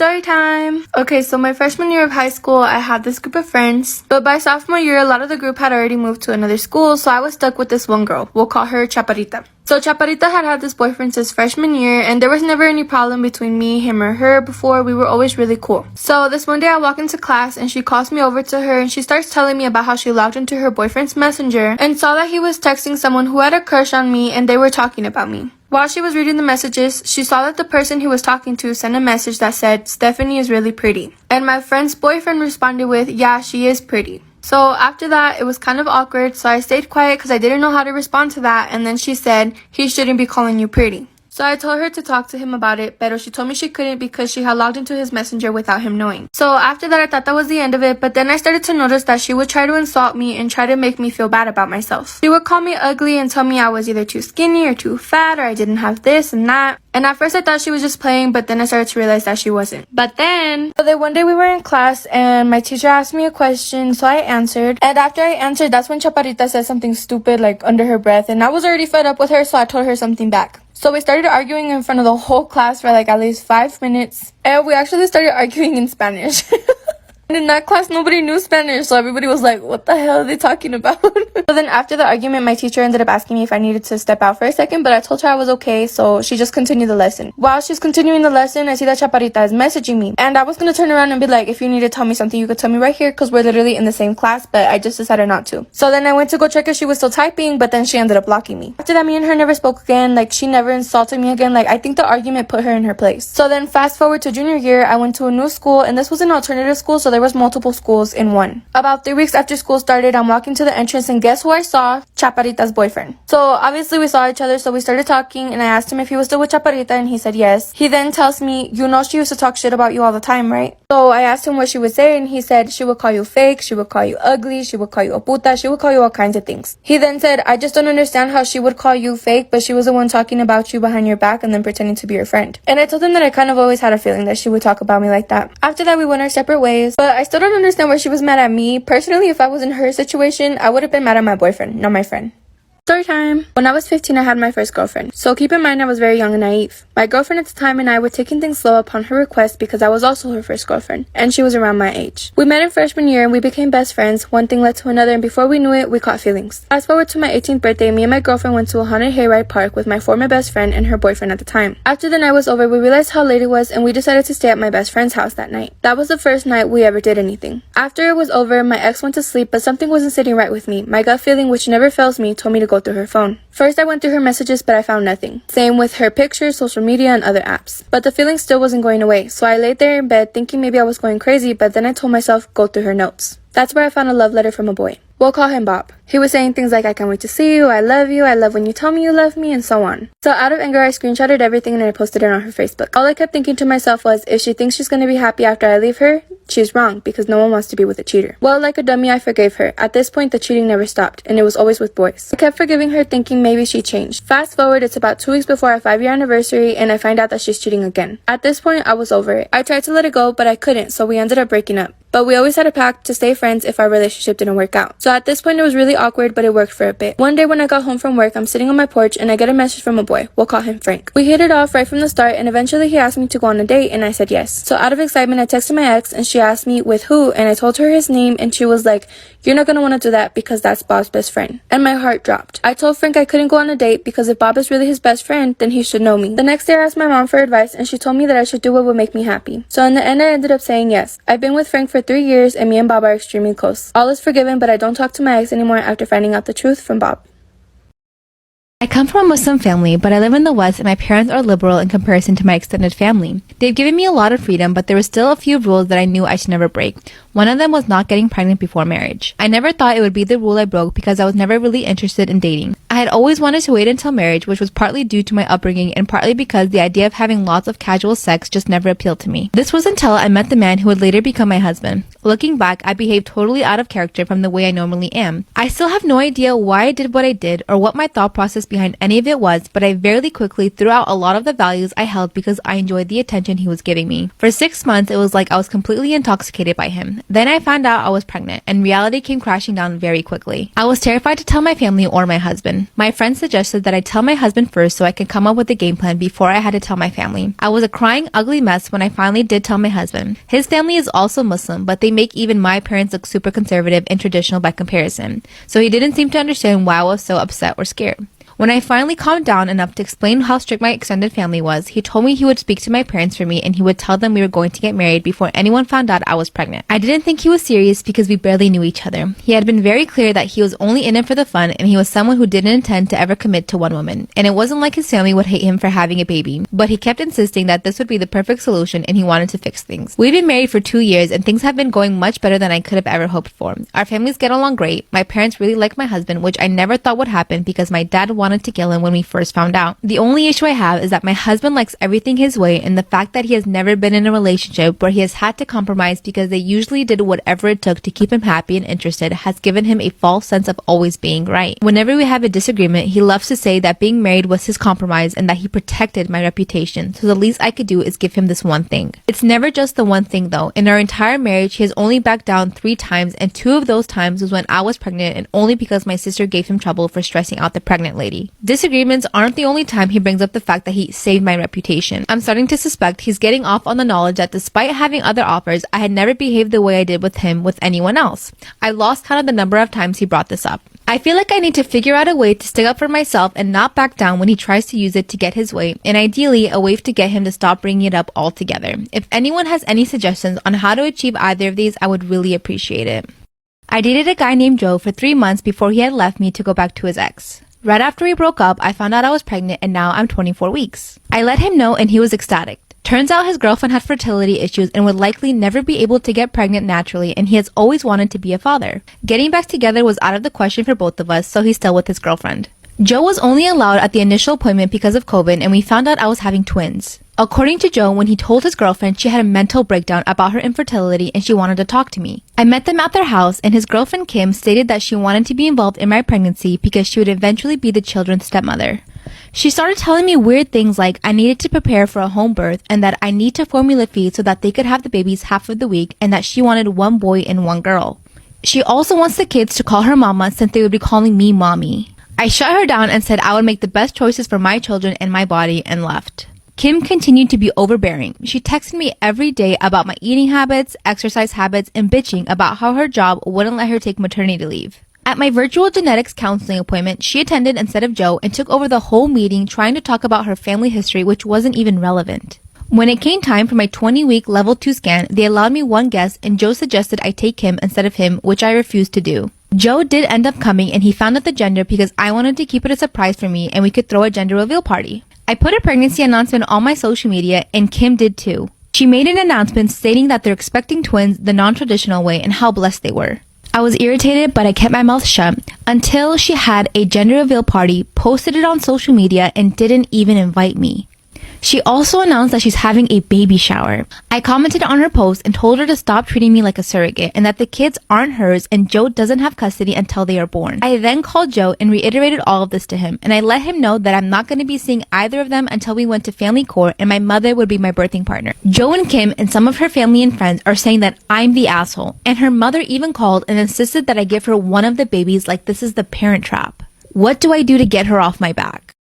Story time! Okay, so my freshman year of high school, I had this group of friends, but by sophomore year, a lot of the group had already moved to another school, so I was stuck with this one girl. We'll call her Chaparrita. So Chaparrita had this boyfriend since freshman year, and there was never any problem between me, him, or her before. We were always really cool. So this one day I walk into class, and she calls me over to her, and she starts telling me about how she logged into her boyfriend's messenger and saw that he was texting someone who had a crush on me, and they were talking about me. While she was reading the messages, she saw that the person he was talking to sent a message that said, "Stephanie is really pretty." And my friend's boyfriend responded with, "Yeah, she is pretty." So after that, it was kind of awkward, so I stayed quiet because I didn't know how to respond to that, and then she said, "He shouldn't be calling you pretty." So I told her to talk to him about it, but she told me she couldn't because she had logged into his messenger without him knowing. So after that, I thought that was the end of it, but then I started to notice that she would try to insult me and try to make me feel bad about myself. She would call me ugly and tell me I was either too skinny or too fat or I didn't have this and that. And at first I thought she was just playing, but then I started to realize that she wasn't. But then one day we were in class and my teacher asked me a question, so I answered. And after I answered, that's when Chaparrita said something stupid like under her breath, and I was already fed up with her, so I told her something back. So we started arguing in front of the whole class for like at least 5 minutes. And we actually started arguing in Spanish. And in that class, nobody knew Spanish, so everybody was like, what the hell are they talking about? So then after the argument, my teacher ended up asking me if I needed to step out for a second, but I told her I was okay, so she just continued the lesson. While she's continuing the lesson, I see that Chaparrita is messaging me. And I was going to turn around and be like, if you need to tell me something, you could tell me right here, because we're literally in the same class, but I just decided not to. So then I went to go check if she was still typing, but then she ended up blocking me. After that, me and her never spoke again. Like, she never insulted me again. Like, I think the argument put her in her place. So then fast forward to junior year, I went to a new school, and this was an alternative school, so there was multiple schools in one. About 3 weeks after school started, I'm walking to the entrance, and guess who I saw? Chaparrita's boyfriend. So obviously we saw each other, so we started talking, and I asked him if he was still with Chaparrita, and he said yes. He then tells me, "You know she used to talk shit about you all the time, right?" So I asked him what she would say, and he said she would call you fake, she would call you ugly, she would call you a puta, she would call you all kinds of things. He then said, "I just don't understand how she would call you fake, but she was the one talking about you behind your back and then pretending to be your friend." And I told him that I kind of always had a feeling that she would talk about me like that. After that, we went our separate ways, but I still don't understand why she was mad at me. Personally, if I was in her situation, I would have been mad at my boyfriend, not my friend. Story time! When I was 15, I had my first girlfriend. So keep in mind I was very young and naive. My girlfriend at the time and I were taking things slow upon her request because I was also her first girlfriend, and she was around my age. We met in freshman year and we became best friends. One thing led to another, and before we knew it, we caught feelings. Fast forward to my 18th birthday, me and my girlfriend went to a haunted hayride park with my former best friend and her boyfriend at the time. After the night was over, we realized how late it was and we decided to stay at my best friend's house that night. That was the first night we ever did anything. After it was over, my ex went to sleep, but something wasn't sitting right with me. My gut feeling, which never fails me, told me to go through her phone. First, I went through her messages, but I found nothing. Same with her pictures, social media, and other apps. But the feeling still wasn't going away, so I laid there in bed thinking maybe I was going crazy, but then I told myself, go through her notes. That's where I found a love letter from a boy. We'll call him Bob. He was saying things like, "I can't wait to see you, I love when you tell me you love me," and so on. So out of anger, I screenshotted everything and I posted it on her Facebook. All I kept thinking to myself was, if she thinks she's gonna be happy after I leave her, she's wrong, because no one wants to be with a cheater. Well, like a dummy, I forgave her. At this point, the cheating never stopped, and it was always with boys. I kept forgiving her, thinking maybe she changed. Fast forward, it's about 2 weeks before our 5-year anniversary, and I find out that she's cheating again. At this point, I was over it. I tried to let it go, but I couldn't, so we ended up breaking up. But we always had a pact to stay friends if our relationship didn't work out. So at this point, it was really awkward, but it worked for a bit. One day when I got home from work, I'm sitting on my porch and I get a message from a boy. We'll call him Frank. We hit it off right from the start, and eventually he asked me to go on a date, and I said yes. So out of excitement, I texted my ex and she asked me with who, and I told her his name, and she was like, "You're not gonna want to do that because that's Bob's best friend." And my heart dropped. I told Frank I couldn't go on a date because if Bob is really his best friend, then he should know me. The next day I asked my mom for advice, and she told me that I should do what would make me happy. So in the end, I ended up saying yes. I've been with Frank for 3 years, and me and Bob are extremely close. All is forgiven, but I don't talk to my ex anymore after finding out the truth from Bob. I come from a Muslim family, but I live in the West and my parents are liberal in comparison to my extended family. They've given me a lot of freedom, but there were still a few rules that I knew I should never break. One of them was not getting pregnant before marriage. I never thought it would be the rule I broke because I was never really interested in dating. I had always wanted to wait until marriage, which was partly due to my upbringing and partly because the idea of having lots of casual sex just never appealed to me. This was until I met the man who would later become my husband. Looking back, I behaved totally out of character from the way I normally am. I still have no idea why I did what I did or what my thought process behind any of it was, but I very quickly threw out a lot of the values I held because I enjoyed the attention he was giving me. For 6 months, it was like I was completely intoxicated by him. fine. Then I found out I was pregnant, and reality came crashing down very quickly. I was terrified to tell my family or my husband. My friend suggested that I tell my husband first so I could come up with a game plan before I had to tell my family. I was a crying, ugly mess when I finally did tell my husband. His family is also Muslim, but they make even my parents look super conservative and traditional by comparison, so he didn't seem to understand why I was so upset or scared. When I finally calmed down enough to explain how strict my extended family was, he told me he would speak to my parents for me and he would tell them we were going to get married before anyone found out I was pregnant. I didn't think he was serious because we barely knew each other. He had been very clear that he was only in it for the fun, and he was someone who didn't intend to ever commit to one woman. And it wasn't like his family would hate him for having a baby, but he kept insisting that this would be the perfect solution and he wanted to fix things. We've been married for 2 years and things have been going much better than I could have ever hoped for. Our families get along great. My parents really like my husband, which I never thought would happen because my dad wanted to kill him when we first found out. The only issue I have is that my husband likes everything his way, and the fact that he has never been in a relationship where he has had to compromise because they usually did whatever it took to keep him happy and interested has given him a false sense of always being right. Whenever we have a disagreement, he loves to say that being married was his compromise and that he protected my reputation, so the least I could do is give him this one thing. It's never just the one thing though. In our entire marriage, he has only backed down 3 times, and 2 of those times was when I was pregnant and only because my sister gave him trouble for stressing out the pregnant lady. Disagreements aren't the only time he brings up the fact that he saved my reputation. I'm starting to suspect he's getting off on the knowledge that despite having other offers, I had never behaved the way I did with him with anyone else. I lost count of the number of times he brought this up. I feel like I need to figure out a way to stick up for myself and not back down when he tries to use it to get his way, and ideally a way to get him to stop bringing it up altogether. If anyone has any suggestions on how to achieve either of these, I would really appreciate it. I dated a guy named Joe for 3 months before he had left me to go back to his ex. Right after we broke up, I found out I was pregnant and now I'm 24 weeks. I let him know and he was ecstatic. Turns out his girlfriend had fertility issues and would likely never be able to get pregnant naturally, and he has always wanted to be a father. Getting back together was out of the question for both of us, so he's still with his girlfriend. Joe was only allowed at the initial appointment because of COVID, and we found out I was having twins. According to Joe, when he told his girlfriend, she had a mental breakdown about her infertility and she wanted to talk to me. I met them at their house, and his girlfriend Kim stated that she wanted to be involved in my pregnancy because she would eventually be the children's stepmother. She started telling me weird things like I needed to prepare for a home birth and that I need to formula feed so that they could have the babies half of the week, and that she wanted 1 boy and 1 girl. She also wants the kids to call her mama since they would be calling me mommy. I shut her down and said I would make the best choices for my children and my body and left. Kim continued to be overbearing. She texted me every day about my eating habits, exercise habits, and bitching about how her job wouldn't let her take maternity leave. At my virtual genetics counseling appointment, she attended instead of Joe and took over the whole meeting trying to talk about her family history, which wasn't even relevant. When it came time for my 20-week level 2 scan, they allowed me 1 guess and Joe suggested I take Kim instead of him, which I refused to do. Joe did end up coming and he found out the gender because I wanted to keep it a surprise for me and we could throw a gender reveal party. I put a pregnancy announcement on my social media and Kim did too. She made an announcement stating that they're expecting twins the non-traditional way and how blessed they were. I was irritated, but I kept my mouth shut until she had a gender reveal party, posted it on social media, and didn't even invite me. She also announced that she's having a baby shower. I commented on her post and told her to stop treating me like a surrogate and that the kids aren't hers and Joe doesn't have custody until they are born. I then called Joe and reiterated all of this to him, and I let him know that I'm not going to be seeing either of them until we went to family court and my mother would be my birthing partner. Joe and Kim and some of her family and friends are saying that I'm the asshole, and her mother even called and insisted that I give her one of the babies like this is the Parent Trap. What do I do to get her off my back?